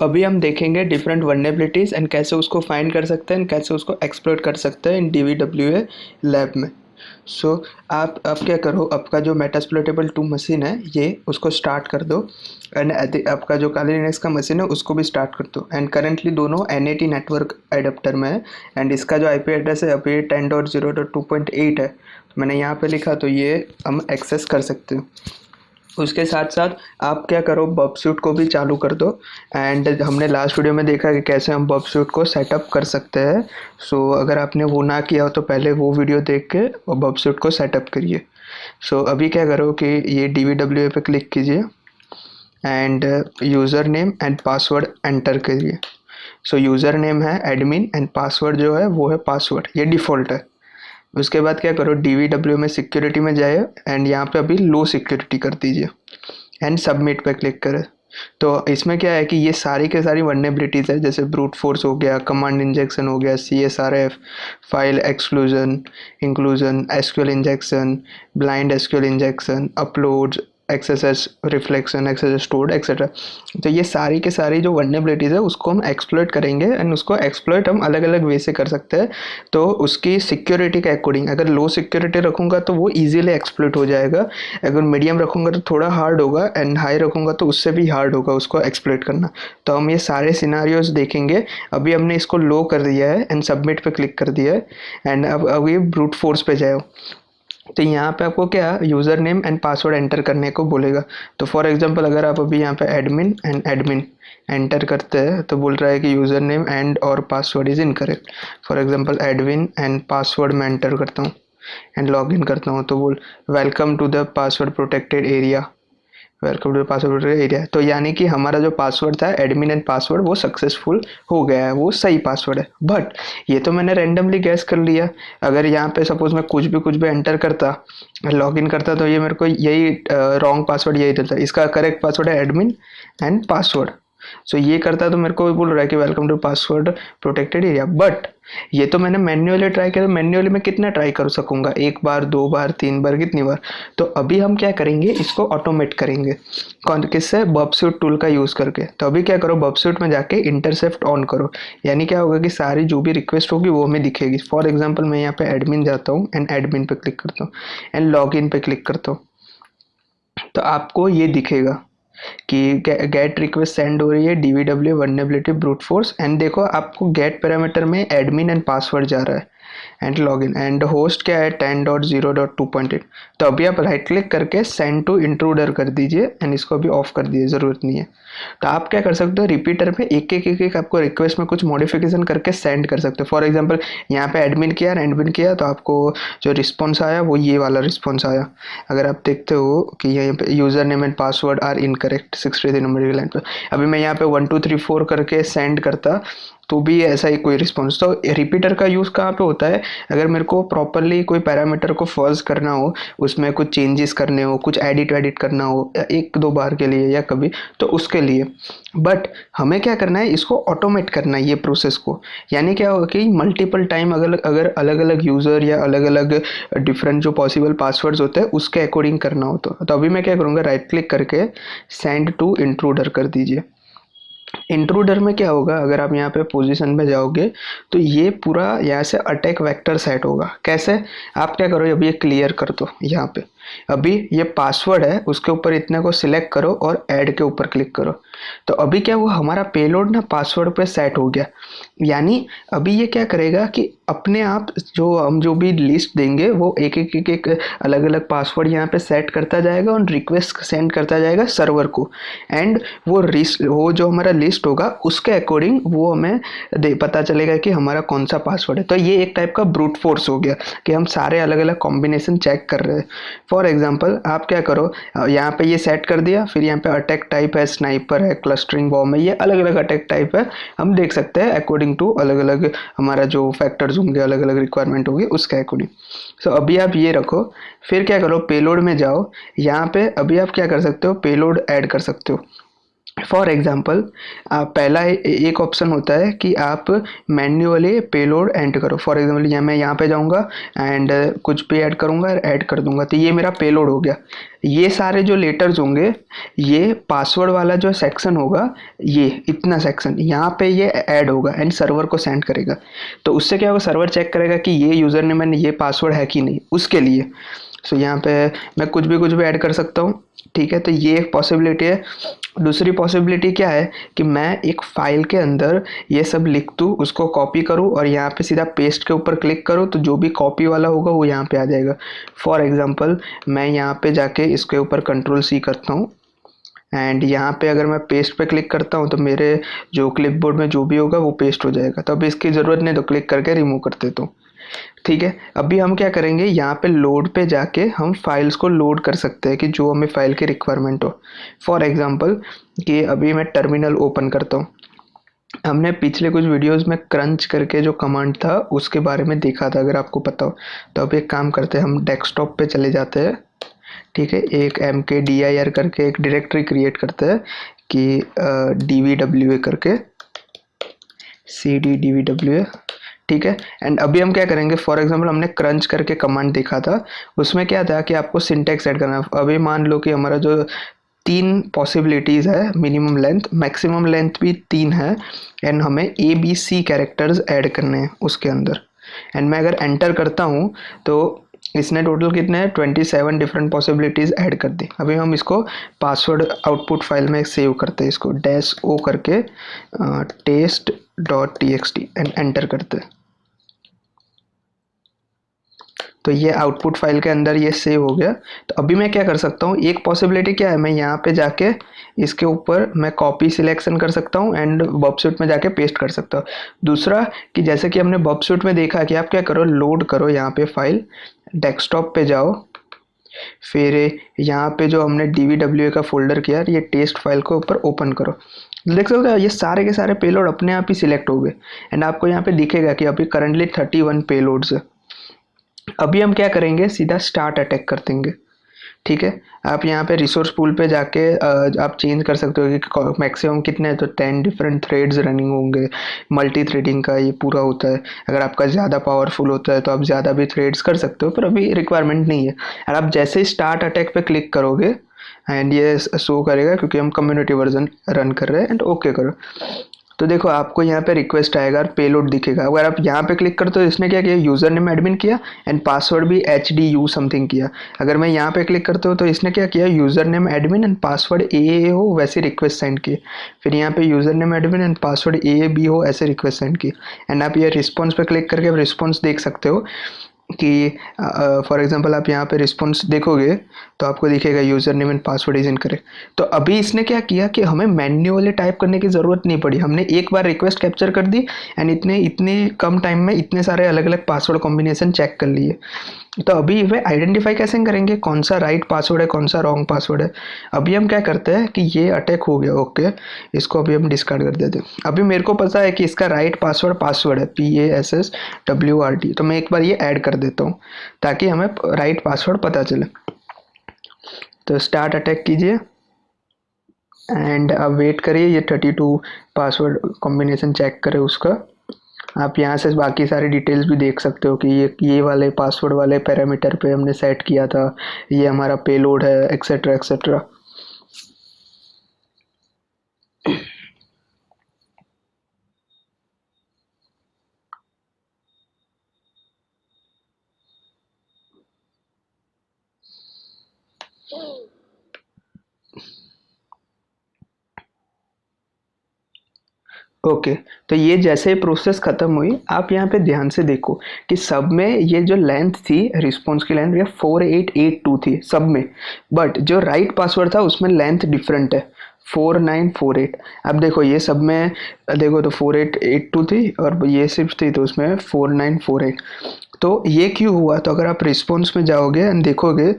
अभी हम देखेंगे डिफरेंट वल्नरेबिलिटीज़ एंड कैसे उसको फाइंड कर सकते हैं एंड कैसे उसको एक्सप्लोइट कर सकते हैं इन DVWA लैब में। आप अब क्या करो, आपका जो मेटास्प्लोइटेबल 2 मशीन है ये उसको स्टार्ट कर दो एंड आपका जो काली लिनक्स का मशीन है उसको भी स्टार्ट कर दो। एंड करंटली दोनों NAT नेटवर्क एडाप्टर में है एंड इसका जो IP एड्रेस है अभी 10.0.2.8 है। तो मैंने यहाँ पे लिखा, तो ये हम एक्सेस कर सकते हो। उसके साथ साथ आप क्या करो, बबसूट को भी चालू कर दो। एंड हमने लास्ट वीडियो में देखा कि कैसे हम बबसूट को सेटअप कर सकते हैं। अगर आपने वो ना किया हो तो पहले वो वीडियो देख के बबसूट को सेटअप करिए। अभी क्या करो कि ये DVWA पे क्लिक कीजिए end user name and password enter करिए। यूज़र नेम है एडमिन एंड पासवर्ड जो है वो है पासवर्ड, ये डिफ़ॉल्ट है। उसके बाद क्या करो, DVW में सिक्योरिटी में जाए एंड यहाँ पे अभी लो सिक्योरिटी कर दीजिए एंड सबमिट पे क्लिक करें। तो इसमें क्या है कि ये सारी के सारी वल्नरेबिलिटीज़ है, जैसे ब्रूट फोर्स हो गया, कमांड इंजेक्शन हो गया, CSRF, file exclusion inclusion, SQL injection, blind SQL injection, uploads, access reflection, access stored etcetera. तो ये सारी के सारी जो वल्नरेबिलिटीज़ है उसको हम एक्सप्लॉइट करेंगे एंड उसको एक्सप्लॉइट हम अलग अलग वे से कर सकते हैं। तो उसकी सिक्योरिटी के अकॉर्डिंग, अगर लो सिक्योरिटी रखूँगा तो वो ईजिली एक्सप्लॉइट हो जाएगा, अगर मीडियम रखूँगा तो थोड़ा हार्ड होगा एंड हाई रखूँगा तो उससे भी हार्ड होगा उसको एक्सप्लॉइट करना। तो हम ये सारे सिनारियोज देखेंगे। अभी हमने इसको लो कर दिया है एंड सबमिट पे क्लिक कर दिया है एंड अब ये ब्रूट फोर्स पे जाओ। तो यहाँ पे आपको क्या user name and password enter करने को बोलेगा। तो फॉर एग्जांपल अगर आप अभी यहाँ पे एडमिन एंटर करते हैं तो बोल रहा है कि यूज़र नेम एंड और password is incorrect. For example admin and password मैं एंटर करता हूँ एंड लॉग इन करता हूँ, तो बोल welcome to the password protected area, welcome to password area. तो यानी कि हमारा जो पासवर्ड था एडमिन एंड पासवर्ड वो सक्सेसफुल हो गया है, वो सही पासवर्ड है। बट ये तो मैंने रैंडमली गैस कर लिया। अगर यहाँ पे सपोज मैं कुछ भी एंटर करता, लॉग इन करता, तो ये मेरे को यही रॉन्ग पासवर्ड यही देता। इसका करेक्ट पासवर्ड है एडमिन एंड पासवर्ड। ये करता तो मेरे को भी बोल रहा है कि welcome to password protected area. But ये तो मैंने मैन्युअली ट्राई किया। मैन्युअली में कितना ट्राई कर सकूंगा, एक बार, दो बार, तीन बार, कितनी बार? तो अभी हम क्या करेंगे, इसको ऑटोमेट करेंगे। कौन किससे? बबसूट टूल का यूज़ करके। तो अभी क्या करो, बबसूट में जाके इंटरसेप्ट ऑन करो। यानी क्या होगा कि सारी जो भी रिक्वेस्ट होगी वो हमें दिखेगी। फॉर एग्जाम्पल मैं यहाँ पे एडमिन जाता हूँ एंड एडमिन पे क्लिक करता हूँ एंड लॉग इन पे क्लिक करता हूँ, तो आपको ये दिखेगा कि गेट रिक्वेस्ट सेंड हो रही है, DVW vulnerability brute force. And देखो आपको गेट पैरामीटर में एडमिन एंड पासवर्ड जा रहा है एंड लॉगिन एंड होस्ट क्या है 10.0.2.8। तो अभी आप राइट क्लिक करके सेंड टू इंट्रूडर कर दीजिए एंड इसको अभी ऑफ कर दीजिए, ज़रूरत नहीं है। तो आप क्या कर सकते हो, रिपीटर में एक आपको रिक्वेस्ट में कुछ मॉडिफिकेशन करके सेंड कर सकते हो। फॉर एग्जांपल यहाँ पे एडमिन किया तो आपको जो रिस्पॉन्स आया वो ये वाला रिस्पॉन्स आया। अगर आप देखते हो कि यहाँ पे user name and password are incorrect 63 number की लाइन पर, अभी मैं यहाँ पे 1 2 3 4 करके सेंड करता तो भी ऐसा ही कोई रिस्पॉन्स। तो रिपीटर का यूज़ कहाँ पे होता है, अगर मेरे को प्रॉपरली कोई पैरामीटर को फर्ज करना हो, उसमें कुछ चेंजेस करने हो, कुछ एडिट करना हो एक दो बार के लिए या कभी, तो उसके लिए। बट हमें क्या करना है, इसको ऑटोमेट करना है ये प्रोसेस को। यानी क्या होगा कि मल्टीपल टाइम अगर अलग अलग यूज़र या अलग अलग डिफरेंट जो पॉसिबल पासवर्ड्स होते हैं उसके अकॉर्डिंग करना हो। तो अभी मैं क्या करूँगा, राइट क्लिक करके सेंड टू इंट्रूडर कर दीजिए। इंट्रूडर में क्या होगा, अगर आप यहाँ पे पोजीशन में जाओगे तो ये पूरा यहाँ से अटैक वेक्टर सेट होगा। कैसे? आप क्या करो, अभी ये क्लियर कर दो। यहाँ पे अभी ये पासवर्ड है, उसके ऊपर इतने को सिलेक्ट करो और ऐड के ऊपर क्लिक करो। तो अभी क्या हुआ, हमारा पेलोड ना पासवर्ड पे सेट हो गया। यानी अभी ये क्या करेगा कि अपने आप हम जो भी लिस्ट देंगे वो एक अलग अलग पासवर्ड यहाँ पे सेट करता जाएगा और रिक्वेस्ट सेंड करता जाएगा सर्वर को। एंड वो जो हमारा लिस्ट होगा उसके अकॉर्डिंग वो हमें पता चलेगा कि हमारा कौन सा पासवर्ड है। तो ये एक टाइप का ब्रूट फोर्स हो गया कि हम सारे अलग अलग कॉम्बिनेशन चेक कर रहे हैं। फॉर एग्जाम्पल आप क्या करो, यहाँ पे ये सेट कर दिया, फिर यहाँ पे अटैक टाइप है, स्नाइपर है, क्लस्टरिंग बॉम्ब है, ये अलग अलग अटैक टाइप है। हम देख सकते हैं अकॉर्डिंग टू अलग अलग हमारा जो फैक्टर्स होंगे, अलग अलग रिक्वायरमेंट होगी उसके अकॉर्डिंग। सो अभी आप ये रखो, फिर क्या करो, पेलोड में जाओ। यहाँ पे अभी आप क्या कर सकते हो, पेलोड ऐड कर सकते हो। फॉर एग्जाम्पल पहला एक ऑप्शन होता है कि आप मैन्युअली पेलोड एंटर करो। फॉर एग्जाम्पल मैं यहाँ पे जाऊँगा एंड कुछ भी ऐड करूँगा, ऐड कर दूंगा, तो ये मेरा पेलोड हो गया। ये सारे जो लेटर्स होंगे, ये पासवर्ड वाला जो सेक्शन होगा, ये इतना सेक्शन यहाँ पे ये ऐड होगा एंड सर्वर को सेंड करेगा। तो उससे क्या होगा, सर्वर चेक करेगा कि ये यूज़र नेम एंड ये पासवर्ड है कि नहीं, उसके लिए। सो यहाँ पे मैं कुछ भी ऐड कर सकता हूँ, ठीक है। तो ये एक पॉसिबिलिटी है। दूसरी पॉसिबिलिटी क्या है कि मैं एक फाइल के अंदर ये सब लिख दूँ, उसको कॉपी करूँ और यहाँ पे सीधा पेस्ट के ऊपर क्लिक करूँ, तो जो भी कॉपी वाला होगा वो यहाँ पे आ जाएगा। फॉर एग्जांपल मैं यहाँ पे जाके इसके ऊपर कंट्रोल C करता हूँ एंड यहाँ पे अगर मैं पेस्ट पे क्लिक करता हूँ तो मेरे जो क्लिपबोर्ड में जो भी होगा वो पेस्ट हो जाएगा। तो अभी इसकी ज़रूरत नहीं, तो क्लिक करके रिमूव कर देता हूँ, ठीक है। अभी हम क्या करेंगे, यहाँ पे लोड पे जाके हम फाइल्स को लोड कर सकते हैं कि जो हमें फाइल की रिक्वायरमेंट हो। फॉर एग्जांपल कि अभी मैं टर्मिनल ओपन करता हूँ। हमने पिछले कुछ वीडियोस में क्रंच करके जो कमांड था उसके बारे में देखा था, अगर आपको पता हो। तो अब एक काम करते हैं, हम डेस्कटॉप पे चले जाते हैं, ठीक है। एक mkdir करके एक डायरेक्टरी क्रिएट करते हैं कि dvwa करके cd ठीक है। एंड अभी हम क्या करेंगे, फॉर एग्जांपल हमने क्रंच करके कमांड देखा था, उसमें क्या था कि आपको सिंटैक्स ऐड करना है। अभी मान लो कि हमारा जो 3 पॉसिबिलिटीज़ है, मिनिमम लेंथ, मैक्सिमम लेंथ भी 3 है एंड हमें ABC कैरेक्टर्स ऐड करने हैं उसके अंदर। एंड मैं अगर एंटर करता हूँ तो इसने टोटल कितने हैं, 27 डिफरेंट पॉसिबिलिटीज़ ऐड कर दी। अभी हम इसको पासवर्ड आउटपुट फाइल में सेव करते हैं, इसको -o करके test.txt एंड एंटर करते हैं। तो ये आउटपुट फाइल के अंदर ये सेव हो गया। तो अभी मैं क्या कर सकता हूँ, एक पॉसिबिलिटी क्या है, मैं यहाँ पे जाके इसके ऊपर मैं कॉपी सिलेक्शन कर सकता हूँ एंड बॉबसूट में जाके पेस्ट कर सकता हूँ। दूसरा कि जैसे कि हमने बॉबसूट में देखा कि आप क्या करो, लोड करो यहाँ पे फाइल, डेस्कटॉप पे जाओ, फिर यहाँ पे जो हमने dvwa का फोल्डर किया, ये टेस्ट फाइल को ऊपर ओपन करो। देख सकते हो ये सारे के सारे पेलोड अपने आप ही सिलेक्ट हो गए एंड आपको यहाँ पे दिखेगा कि अभी करंटली 31 पेलोड्स है। अभी हम क्या करेंगे, सीधा स्टार्ट अटैक कर देंगे, ठीक है। आप यहाँ पे रिसोर्स पूल पे जाके आप चेंज कर सकते हो कि मैक्सिमम कितने हैं, तो 10 डिफरेंट थ्रेड्स रनिंग होंगे। मल्टी थ्रेडिंग का ये पूरा होता है। अगर आपका ज़्यादा पावरफुल होता है तो आप ज़्यादा भी थ्रेड्स कर सकते हो, पर अभी रिक्वायरमेंट नहीं है। और आप जैसे ही स्टार्ट अटैक पे क्लिक करोगे एंड ये शो करेगा क्योंकि हम कम्युनिटी वर्जन रन कर रहे हैं, एंड ओके करो। तो देखो आपको यहाँ पे रिक्वेस्ट आएगा और पेलोड दिखेगा। अगर आप यहाँ पे क्लिक करते हो, इसने क्या किया, यूज़र नेम एडमिन किया एंड पासवर्ड भी HDU समथिंग किया। अगर मैं यहाँ पे क्लिक करता हूँ तो इसने क्या किया, user name admin and password AAA हो वैसे रिक्वेस्ट सेंड की। फिर यहाँ पे user name admin and password AAB हो ऐसे रिक्वेस्ट सेंड की। एंड आप ये रिस्पॉन्स पे क्लिक करके रिस्पॉन्स देख सकते हो कि फॉर एग्जांपल आप यहाँ पे रिस्पॉन्स देखोगे तो आपको दिखेगा user name and password is incorrect. तो अभी इसने क्या किया कि हमें मैन्युअली टाइप करने की ज़रूरत नहीं पड़ी, हमने एक बार रिक्वेस्ट कैप्चर कर दी एंड इतने कम टाइम में इतने सारे अलग अलग पासवर्ड कॉम्बिनेशन चेक कर लिए। तो अभी वे आइडेंटिफाई कैसे करेंगे कौन सा राइट पासवर्ड है, कौन सा रॉन्ग पासवर्ड है। अभी हम क्या करते हैं कि ये अटैक हो गया, ओके, इसको अभी हम डिस्कार्ड कर देते हैं। अभी मेरे को पता है कि इसका राइट पासवर्ड है PASSWRD, तो मैं एक बार ये ऐड कर देता हूँ ताकि हमें राइट पासवर्ड पता चले। तो स्टार्ट अटैक कीजिए एंड अब वेट करिए, ये 32 पासवर्ड कॉम्बिनेशन चेक करे उसका। आप यहाँ से बाकी सारी डिटेल्स भी देख सकते हो कि ये वाले पासवर्ड वाले पैरामीटर पे हमने सेट किया था, ये हमारा पेलोड है, एक्सेट्रा एक्सेट्रा। ओके, तो ये जैसे ही प्रोसेस खत्म हुई, आप यहाँ पे ध्यान से देखो कि सब में ये जो लेंथ थी, रिस्पॉन्स की लेंथ, ये 4882 थी सब में, बट जो राइट पासवर्ड था उसमें लेंथ डिफरेंट है, 4948। अब देखो ये सब में देखो तो 4882 थी और ये सिर्फ थी तो उसमें 4948। तो ये क्यों हुआ, तो अगर आप रिस्पॉन्स में जाओगे एंड देखोगे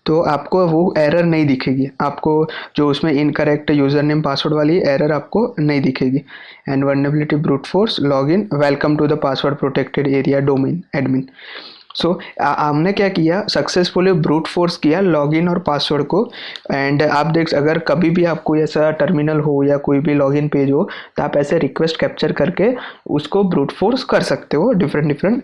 तो आपको वो एरर नहीं दिखेगी, आपको जो उसमें इनकरेक्ट यूज़र नेम पासवर्ड वाली एरर आपको नहीं दिखेगी। And vulnerability brute force login, welcome to the password protected area domain admin. So हमने क्या किया, सक्सेसफुली ब्रूट फोर्स किया लॉगिन और पासवर्ड को। एंड आप देख, अगर कभी भी आपको ऐसा टर्मिनल हो या कोई भी लॉगिन पेज हो तो आप ऐसे रिक्वेस्ट कैप्चर करके उसको ब्रूट फोर्स कर सकते हो डिफरेंट डिफरेंट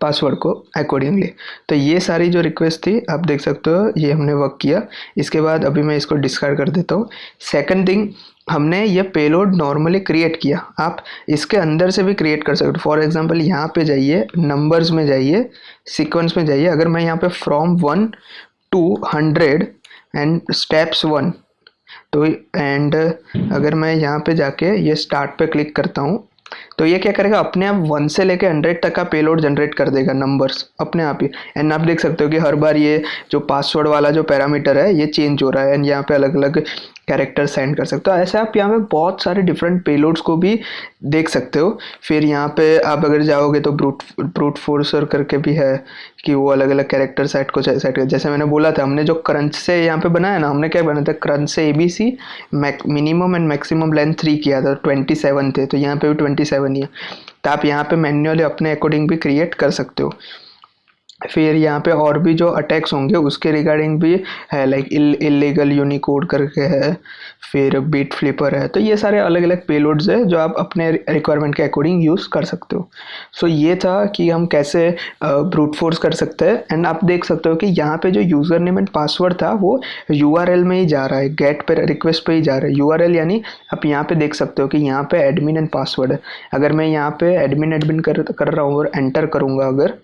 पासवर्ड को अकॉर्डिंगली। तो ये सारी जो रिक्वेस्ट थी आप देख सकते हो, ये हमने वर्क किया। इसके बाद अभी मैं इसको डिस्कार्ड कर देता हूँ। सेकंड थिंग, हमने ये पेलोड नॉर्मली क्रिएट किया, आप इसके अंदर से भी क्रिएट कर सकते हो। फॉर एग्जांपल यहाँ पे जाइए, नंबर्स में जाइए, सीक्वेंस में जाइए। अगर मैं यहाँ पे फ्रॉम 1 to 100 एंड स्टेप्स 1, तो एंड अगर मैं यहाँ पे जाके ये स्टार्ट पे क्लिक करता हूँ तो ये क्या करेगा, अपने आप 1 से लेके 100 तक का पेलोड जनरेट कर देगा, नंबर्स अपने आप ही। एंड आप देख सकते हो कि हर बार ये जो पासवर्ड वाला जो पैरामीटर है ये चेंज हो रहा है, एंड यहाँ पे अलग अलग कैरेक्टर सेंड कर सकते हो। ऐसे आप यहाँ पे बहुत सारे डिफरेंट पेलोड्स को भी देख सकते हो। फिर यहाँ पे आप अगर जाओगे तो ब्रूट फोर्सर करके भी है कि वो अलग अलग कैरेक्टर सेट को सेट कर, जैसे मैंने बोला था हमने जो क्रंच से यहाँ पे बनाया ना, हमने क्या बनाया था, क्रंच से ABC minimum and maximum length 3 किया था, 27 थे, तो यहाँ पे भी 27 ही है। तो आप यहाँ पे मैन्युअली अपने अकॉर्डिंग भी क्रिएट कर सकते हो। फिर यहाँ पे और भी जो अटैक्स होंगे उसके रिगार्डिंग भी है, लाइक इलीगल यूनिकोड करके है, फिर बीट फ्लिपर है। तो ये सारे अलग अलग पेलोड्स है जो आप अपने रिक्वायरमेंट के अकॉर्डिंग यूज़ कर सकते हो। सो ये था कि हम कैसे ब्रूट फोर्स कर सकते हैं। एंड आप देख सकते हो कि यहाँ पे जो यूज़र नेम एंड पासवर्ड था वो URL में ही जा रहा है, गेट पे रिक्वेस्ट पे ही जा रहा है। URL यानी आप यहाँ पे देख सकते हो कि यहाँ पे एडमिन एंड पासवर्ड है। अगर मैं यहाँ पे एडमिन कर रहा हूँ और एंटर करूँगा अगर,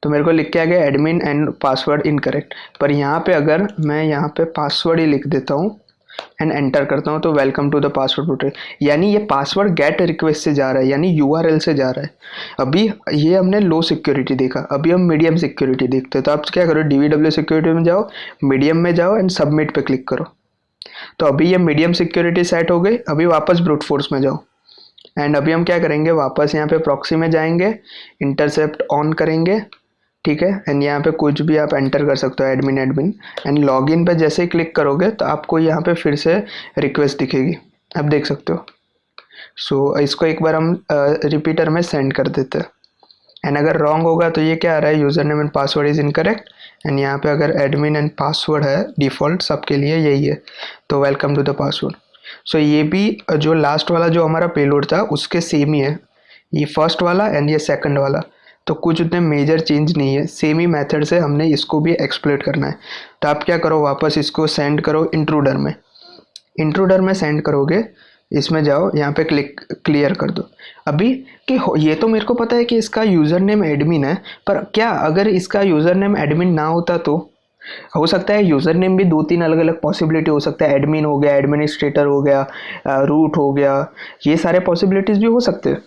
तो मेरे को लिख के आ गया एडमिन एंड पासवर्ड इनकरेक्ट। पर यहाँ पे अगर मैं यहाँ पे पासवर्ड ही लिख देता हूँ एंड एंटर करता हूँ तो welcome to the password protect, यानी ये पासवर्ड गेट रिक्वेस्ट से जा रहा है, यानी URL से जा रहा है। अभी ये हमने लो सिक्योरिटी देखा, अभी हम मीडियम सिक्योरिटी देखते हैं। तो आप क्या करो, DVW सिक्योरिटी में जाओ, मीडियम में जाओ एंड सबमिट पे क्लिक करो। तो अभी ये मीडियम सिक्योरिटी सेट हो गई। अभी वापस ब्रूट फोर्स में जाओ एंड अभी हम क्या करेंगे, वापस यहाँ पे प्रॉक्सी में जाएंगे, इंटरसेप्ट ऑन करेंगे, ठीक है। एंड यहाँ पे कुछ भी आप एंटर कर सकते हो, एडमिन एंड लॉगिन पे जैसे ही क्लिक करोगे तो आपको यहाँ पे फिर से रिक्वेस्ट दिखेगी, आप देख सकते हो। सो इसको एक बार हम रिपीटर में सेंड कर देते हैं। एंड अगर रॉन्ग होगा तो ये क्या आ रहा है, user name and password is incorrect. And यहाँ पे अगर एडमिन एंड पासवर्ड है, डिफ़ॉल्ट सबके लिए यही है, तो वेलकम टू द पासवर्ड। सो ये भी जो लास्ट वाला जो हमारा पेलोड था उसके सेम ही है, ये फर्स्ट वाला एंड ये सेकंड वाला। तो कुछ उतने मेजर चेंज नहीं है, सेम ही मेथड से हमने इसको भी एक्सप्लोइट करना है। तो आप क्या करो, वापस इसको सेंड करो इंट्रूडर में। इंट्रूडर में सेंड करोगे, इसमें जाओ, यहाँ पे क्लियर कर दो। अभी कि ये तो मेरे को पता है कि इसका यूज़र नेम एडमिन है, पर क्या अगर इसका यूज़र नेम एडमिन ना होता तो हो सकता है यूज़र नेम भी 2-3 अलग अलग पॉसिबिलिटी हो सकता है, एडमिन हो गया, एडमिनिस्ट्रेटर हो गया, रूट हो गया, ये सारे पॉसिबिलिटीज़ भी हो सकते हैं।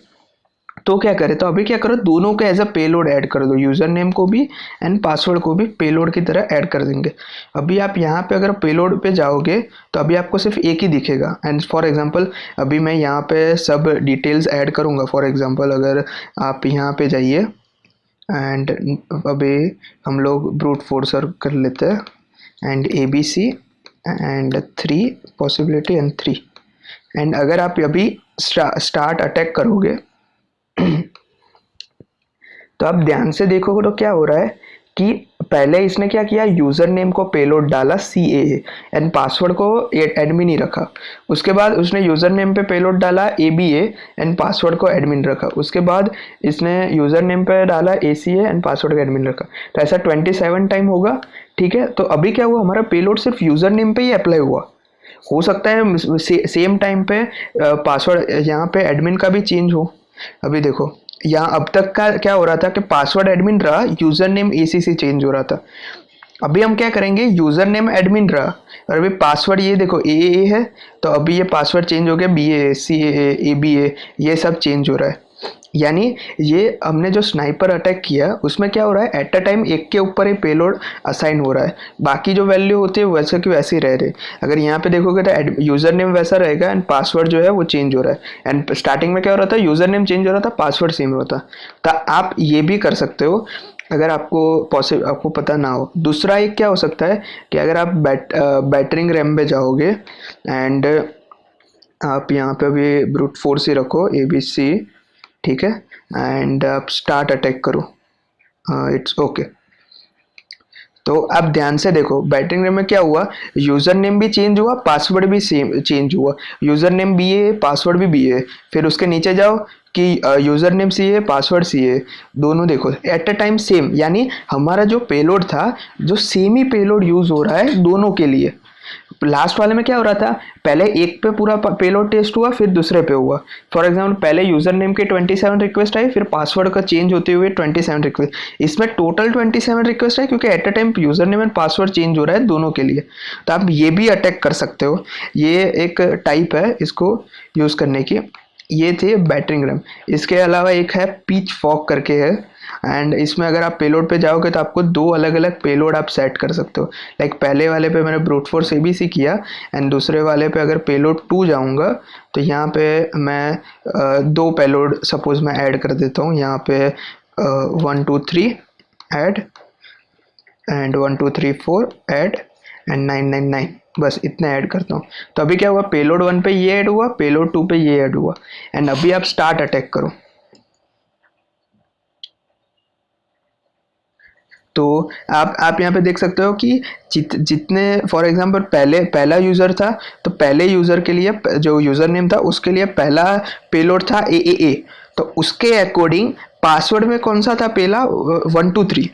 तो क्या करें, तो अभी क्या करो, दोनों को एज अ पेलोड ऐड कर दो, यूज़र नेम को भी एंड पासवर्ड को भी पेलोड की तरह ऐड कर देंगे। अभी आप यहाँ पे अगर पेलोड पे जाओगे तो अभी आपको सिर्फ एक ही दिखेगा। एंड फॉर एग्जांपल अभी मैं यहाँ पे सब डिटेल्स ऐड करूँगा। फॉर एग्जांपल अगर आप यहाँ पे जाइए एंड अभी हम लोग ब्रूट फोर्सर कर लेते हैं and ABC and 3 possibility and 3। And अगर आप अभी स्टार्ट अटैक करोगे तो आप ध्यान से देखोगे तो क्या हो रहा है कि पहले इसने क्या किया, यूज़र नेम को पेलोड डाला CAA एंड पासवर्ड को एडमिन ही रखा। उसके बाद उसने यूज़र नेम पे पेलोड डाला ABA एंड पासवर्ड को एडमिन रखा। उसके बाद इसने यूज़र नेम पे डाला ACA एंड पासवर्ड को एडमिन रखा। तो ऐसा 27 टाइम होगा, ठीक है। तो अभी क्या हुआ, हमारा पेलोड सिर्फ यूज़र नेम पे ही अप्लाई हुआ। हो सकता है सेम टाइम पे पासवर्ड यहाँ पे एडमिन का भी चेंज हो। अभी देखो यहाँ अब तक का क्या हो रहा था कि पासवर्ड एडमिन रहा, यूजर नेम ACC चेंज हो रहा था। अभी हम क्या करेंगे, यूजर नेम एडमिन रहा और अभी पासवर्ड ये देखो AAA है, तो अभी ये पासवर्ड चेंज हो गया BAA, CAA, ABA, ये सब चेंज हो रहा है। यानी ये हमने जो स्नाइपर अटैक किया उसमें क्या हो रहा है, एट अ टाइम एक के ऊपर ही पेलोड असाइन हो रहा है, बाकी जो वैल्यू होती है वैसे की वैसे ही रह रहे। अगर यहाँ पे देखोगे तो यूज़र नेम वैसा रहेगा एंड पासवर्ड जो है वो चेंज हो रहा है। एंड स्टार्टिंग में क्या हो रहा था, यूज़र नेम चेंज हो रहा था, पासवर्ड सेम होता। तो आप ये भी कर सकते हो अगर आपको पता ना हो। दूसरा एक क्या हो सकता है कि अगर आप बैटरिंग रैम पे जाओगे एंड आप यहाँ पे भी ब्रूट फोर्स ही रखो ABC, ठीक है, एंड आप स्टार्ट अटैक करो। It's okay. तो आप ध्यान से देखो बैटरिंग रैम में क्या हुआ, यूजर नेम भी चेंज हुआ, पासवर्ड भी सेम चेंज हुआ। यूजर नेम बी है, पासवर्ड भी बी है। फिर उसके नीचे जाओ कि यूजर नेम सी है, पासवर्ड सी है, दोनों देखो एट अ टाइम सेम, यानी हमारा जो पेलोड था, जो सेम ही पेलोड यूज हो रहा है दोनों के लिए। लास्ट वाले में क्या हो रहा था, पहले एक पे पूरा पेलोड टेस्ट हुआ, फिर दूसरे पे हुआ। फॉर एग्जाम्पल पहले यूजर नेम के 27 रिक्वेस्ट आई, फिर पासवर्ड का चेंज होते हुए 27 रिक्वेस्ट। इसमें टोटल 27 रिक्वेस्ट है, क्योंकि eight a time user name and password change हो रहा है दोनों के लिए। तो आप ये भी अटैक कर सकते हो, ये एक टाइप है इसको यूज करने की। ये थे बैटरिंग रैम। इसके अलावा एक है पिच फॉग करके है, एंड इसमें अगर आप पेलोड पे जाओगे तो आपको दो अलग अलग पेलोड आप सेट कर सकते हो। लाइक पहले वाले पे मैंने ब्रूट फोर्स एबीसी किया, एंड दूसरे वाले पे अगर पेलोड 2 जाऊंगा तो यहाँ पे मैं दो पेलोड सपोज मैं ऐड कर देता हूँ। यहाँ पे 1 2 3 ऐड, एंड 1 2 3 4 ऐड, एंड 9 9 9, बस इतना ऐड करता हूँ। तो अभी क्या हुआ, पेलोड 1 पे ये ऐड हुआ, पेलोड 2 पे ये ऐड हुआ, एंड अभी आप स्टार्ट अटैक करो। तो आप यहाँ पे देख सकते हो कि जितने फॉर एग्जांपल पहले पहला यूज़र था, तो पहले यूज़र के लिए जो यूज़र नेम था उसके लिए पहला पेलोड था ए, तो उसके अकॉर्डिंग पासवर्ड में कौन सा था पहला 1 2 3।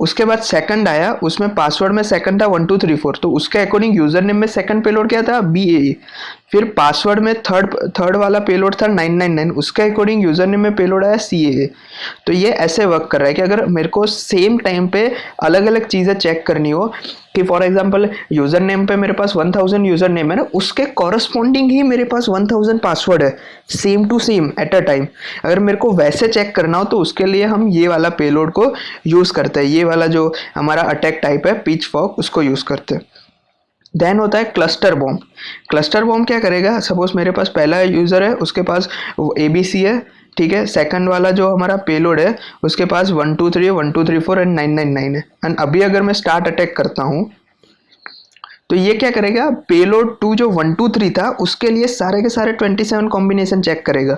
उसके बाद सेकंड आया, उसमें पासवर्ड में सेकंड था 1 2 3 4, तो उसके अकॉर्डिंग यूजर नेम में सेकंड पेलोड क्या था बी ए। फिर पासवर्ड में थर्ड वाला पेलोड था 999, उसके अकॉर्डिंग यूजर नेम में पेलोड आया सी ए। तो ये ऐसे वर्क कर रहा है कि अगर मेरे को सेम टाइम पे अलग अलग चीज़ें चेक करनी हो, कि फॉर एग्जांपल यूजर नेम पे मेरे पास 1000 यूजर नेम है ना, उसके कॉरस्पॉन्डिंग ही मेरे पास 1000 पासवर्ड है, same to same at a time. अगर मेरे को वैसे चेक करना हो तो उसके लिए हम ये वाला पेलोड को यूज करते हैं, ये वाला जो हमारा अटैक टाइप है पिच फॉग, उसको यूज करते हैं। देन होता है क्लस्टर बॉम्ब। क्लस्टर बॉम्ब क्या करेगा, सपोज मेरे पास पहला यूजर है, उसके पास ए बी सी है, ठीक है। सेकंड वाला जो हमारा पेलोड है उसके पास 1 2 3 1 2 3 4 एंड 999 है। एंड अभी अगर मैं स्टार्ट अटैक करता हूँ तो ये क्या करेगा, पेलोड 2 जो 1 2 3 था उसके लिए सारे के सारे 27 कॉम्बिनेशन चेक करेगा,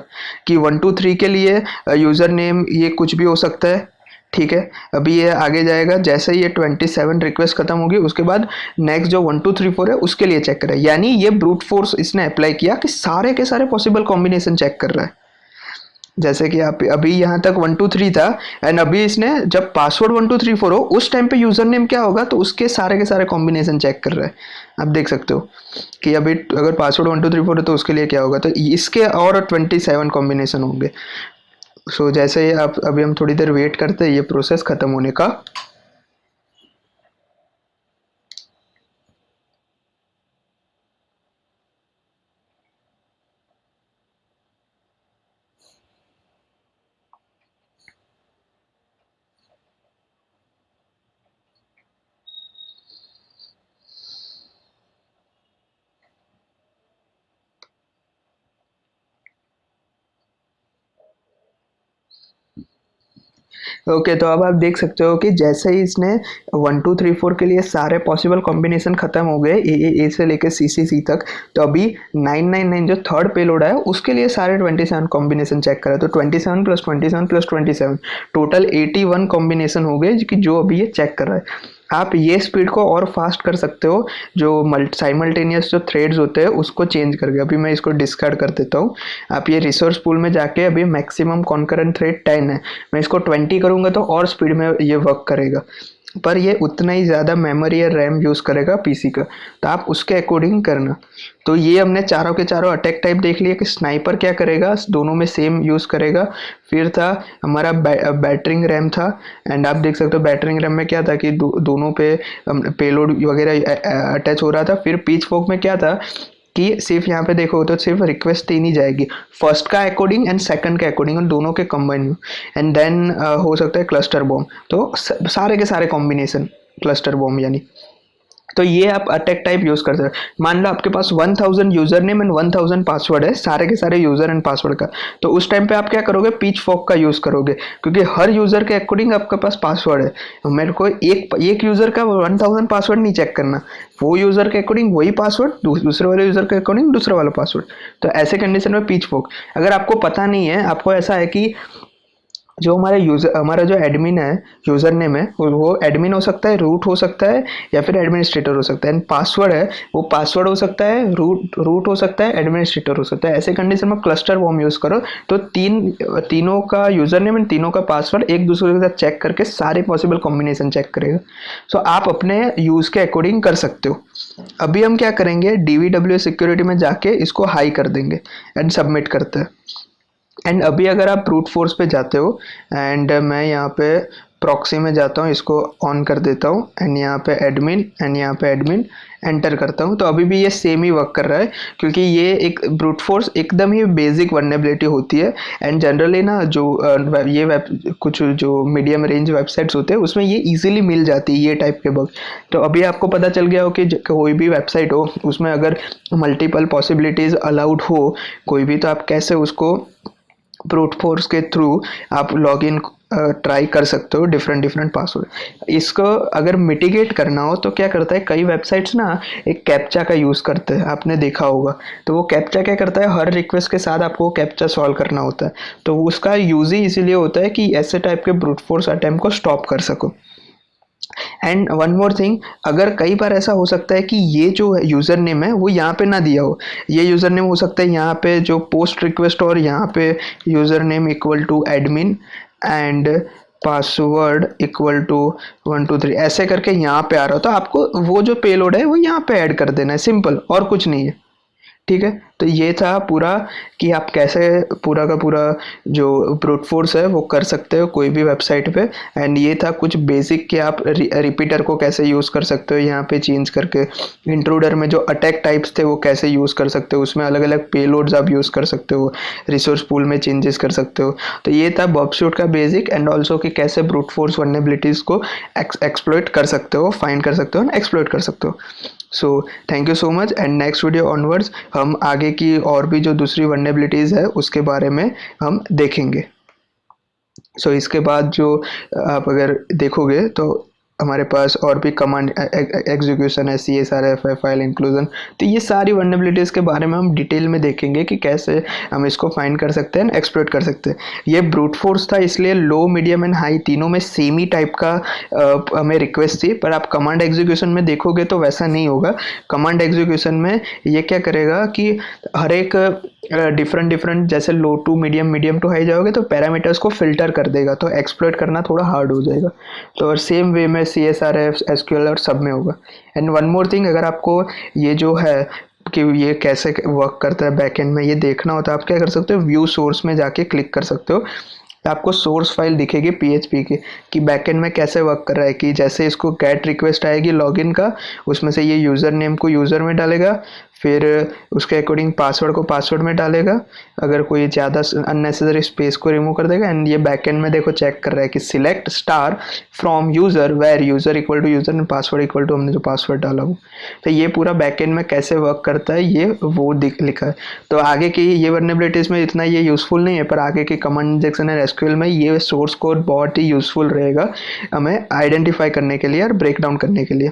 कि 1 2 3 के लिए यूजर नेम ये कुछ भी हो सकता है, ठीक है। अभी ये आगे जाएगा, जैसे ही ये 27 रिक्वेस्ट खत्म होगी उसके बाद नेक्स्ट जो 1 2 3 4 है उसके लिए चेक करें। यानी ये ब्रूट फोर्स इसने अप्लाई किया कि सारे के सारे पॉसिबल कॉम्बिनेशन चेक कर रहा है। जैसे कि आप अभी यहाँ तक 1 2 3 था, एंड अभी इसने जब पासवर्ड 1 2 3 4 हो उस टाइम पे यूजर नेम क्या होगा, तो उसके सारे के सारे कॉम्बिनेशन चेक कर रहा है। आप देख सकते हो कि अभी अगर पासवर्ड 1 2 3 4 है तो उसके लिए क्या होगा, तो इसके और 27 कॉम्बिनेशन होंगे। सो जैसे आप अभी हम थोड़ी देर वेट करते हैं ये प्रोसेस खत्म होने का। ओके, तो अब आप देख सकते हो कि जैसे ही इसने 1 2 3 4 के लिए सारे पॉसिबल कॉम्बिनेशन खत्म हो गए, ए से लेकर सी तक, तो अभी 999 जो थर्ड पेलोड है उसके लिए सारे 27 कॉम्बिनेशन चेक करा, तो 27 प्लस 27 प्लस 27 टोटल 81 कॉम्बिनेशन हो गए, कि जो अभी ये चेक कर रहा है। आप ये स्पीड को और फास्ट कर सकते हो, जो साइमल्टेनियस जो थ्रेड्स होते हैं उसको चेंज करके। अभी मैं इसको डिस्कार्ड कर देता हूँ। आप ये रिसोर्स पूल में जाके, अभी मैक्सिमम कॉन्करेंट थ्रेड 10 है, मैं इसको 20 करूँगा तो और स्पीड में ये वर्क करेगा, पर ये उतना ही ज़्यादा मेमोरी या रैम यूज़ करेगा पीसी का, तो आप उसके अकॉर्डिंग करना। तो ये हमने चारों के चारों अटैक टाइप देख लिया कि स्नाइपर क्या करेगा, दोनों में सेम यूज़ करेगा। फिर था हमारा बैटरिंग रैम था, एंड आप देख सकते हो बैटरिंग रैम में क्या था कि दोनों पे पेलोड वगैरह अटैच हो रहा था। फिर पिच फोक में क्या था कि सिर्फ यहाँ पे देखो तो सिर्फ रिक्वेस्ट ही नहीं जाएगी, फर्स्ट का अकॉर्डिंग एंड सेकंड के अकॉर्डिंग, और दोनों के कंबाइन, एंड देन हो सकता है क्लस्टर बॉम्ब। तो सारे के सारे कॉम्बिनेशन क्लस्टर बॉम्ब यानी। तो ये आप अटैक टाइप यूज कर सकते हैं। मान लो आपके पास 1000 यूजर नेम एंड 1000 पासवर्ड है, सारे के सारे यूजर एंड पासवर्ड का, तो उस टाइम पे आप क्या करोगे, पिच फॉक का यूज करोगे, क्योंकि हर यूजर के अकॉर्डिंग आपके पास पासवर्ड है। मेरे को एक यूजर का 1000 पासवर्ड नहीं चेक करना, वो यूजर के अकॉर्डिंग वही पासवर्ड, दूसरे वाले यूजर के अकॉर्डिंग दूसरा वाला पासवर्ड। तो ऐसे कंडीशन में पिच फॉक। अगर आपको पता नहीं है, आपको ऐसा है कि जो हमारा जो एडमिन है, यूज़र नेम है, वो एडमिन हो सकता है, रूट हो सकता है, या फिर एडमिनिस्ट्रेटर हो सकता है। एंड पासवर्ड है, वो पासवर्ड हो सकता है, रूट हो सकता है, एडमिनिस्ट्रेटर हो सकता है। ऐसे कंडीशन में क्लस्टर फॉर्म यूज़ करो तो तीनों का यूज़र नेम एंड तीनों का पासवर्ड एक दूसरे के साथ चेक करके सारे पॉसिबल कॉम्बिनेशन चेक करेगा। सो आप अपने यूज़ के अकॉर्डिंग कर सकते हो। अभी हम क्या करेंगे, DVW सिक्योरिटी में जाके इसको हाई कर देंगे एंड सबमिट करते हैं। एंड अभी अगर आप ब्रूट फोर्स पे जाते हो, एंड मैं यहाँ पे प्रॉक्सी में जाता हूँ, इसको ऑन कर देता हूँ, एंड यहाँ पे एडमिन, एंड यहाँ पे एडमिन एंटर करता हूँ, तो अभी भी ये सेम ही वर्क कर रहा है, क्योंकि ये एक ब्रूट फोर्स एकदम ही बेसिक वर्नेबिलिटी होती है। एंड जनरली ना जो ये कुछ जो मीडियम रेंज वेबसाइट्स होते हैं उसमें ये इजीली मिल जाती है ये टाइप के बग। तो अभी आपको पता चल गया हो कि कोई भी वेबसाइट हो उसमें अगर मल्टीपल पॉसिबिलिटीज़ अलाउड हो कोई भी, तो आप कैसे उसको ब्रूट फोर्स के थ्रू आप लॉगिन ट्राई कर सकते हो डिफरेंट डिफरेंट पासवर्ड। इसको अगर मिटिगेट करना हो तो क्या करता है, कई वेबसाइट्स ना एक कैप्चा का यूज़ करते हैं, आपने देखा होगा। तो वो कैप्चा क्या करता है, हर रिक्वेस्ट के साथ आपको कैप्चा सॉल्व करना होता है। तो उसका यूज़ ही इसीलिए होता है कि ऐसे टाइप के ब्रूट फोर्स अटैम्प्ट को स्टॉप कर सको। एंड वन मोर थिंग, अगर कई बार ऐसा हो सकता है कि ये जो यूज़र नेम है वो यहाँ पे ना दिया हो, ये यूज़र नेम हो सकता है यहाँ पे जो पोस्ट रिक्वेस्ट और यहाँ पे user name equal to admin and password equal to 123 ऐसे करके यहाँ पे आ रहा हो, तो आपको वो जो पेलोड है वो यहाँ पे ऐड कर देना है, सिंपल, और कुछ नहीं है। ठीक है, तो ये था पूरा कि आप कैसे पूरा का पूरा जो ब्रूट फोर्स है वो कर सकते हो कोई भी वेबसाइट पे। एंड ये था कुछ बेसिक कि आप रिपीटर को कैसे यूज़ कर सकते हो यहाँ पे चेंज करके, इंट्रूडर में जो अटैक टाइप्स थे वो कैसे यूज़ कर सकते हो, उसमें अलग अलग पेलोड्स आप यूज़ कर सकते हो, रिसोर्स पूल में चेंजेस कर सकते हो। तो ये था बॉबशूट का बेसिक, एंड ऑल्सो कि कैसे ब्रूट फोर्स वल्नरेबिलिटीज़ को एक्सप्लॉइट कर सकते हो, फाइंड कर सकते हो, एक्सप्लॉइट कर सकते हो। So thank you so much, and next video onwards हम आगे की और भी जो दूसरी वल्नरेबिलिटीज़ है उसके बारे में हम देखेंगे। सो इसके बाद जो आप अगर देखोगे तो हमारे पास और भी कमांड एग्जीक्यूशन है, CSRF है, फाइल इंक्लूजन। तो ये सारी वल्नरेबिलिटीज़ के बारे में हम डिटेल में देखेंगे कि कैसे हम इसको फाइंड कर सकते हैं, एक्सप्लॉइट कर सकते हैं। ये ब्रूट फोर्स था, इसलिए लो, मीडियम एंड हाई तीनों में सेम ही टाइप का हमें रिक्वेस्ट थी, पर आप कमांड एग्जीक्यूशन में देखोगे तो वैसा नहीं होगा। कमांड एग्जीक्यूशन में ये क्या करेगा कि हर एक डिफरेंट जैसे low to medium, medium to high जाओगे तो पैरामीटर्स को फिल्टर कर देगा, तो एक्सप्लॉइट करना थोड़ा हार्ड हो जाएगा। तो और सेम वे में CSRF, SQL और सब में होगा। एंड वन मोर थिंग, अगर आपको ये जो है कि ये कैसे वर्क करता है बैकएंड में ये देखना होता है, आप क्या कर सकते हो, व्यू सोर्स में जाके क्लिक कर सकते हो, आपको सोर्स फाइल दिखेगी PHP की कि बैकएंड में कैसे वर्क कर रहा है। कि जैसे इसको गेट रिक्वेस्ट आएगी लॉगिन का, उसमें से ये यूज़र नेम को यूज़र में डालेगा, फिर उसके अकॉर्डिंग पासवर्ड को पासवर्ड में डालेगा, अगर कोई ज़्यादा अननेसेसरी स्पेस को रिमूव कर देगा। एंड ये बैकएंड में देखो चेक कर रहा है कि select star from user where user equal to user and password equal to हमने जो पासवर्ड डाला हो। तो ये पूरा बैकएंड में कैसे वर्क करता है ये वो लिखा है। तो आगे की ये वल्नरेबिलिटीज़ में इतना ये यूज़फुल नहीं है, पर आगे की कमांड इंजेक्शन और SQL में ये सोर्स कोड बहुत ही यूज़फुल रहेगा हमें आइडेंटिफाई करने के लिए और ब्रेक डाउन करने के लिए।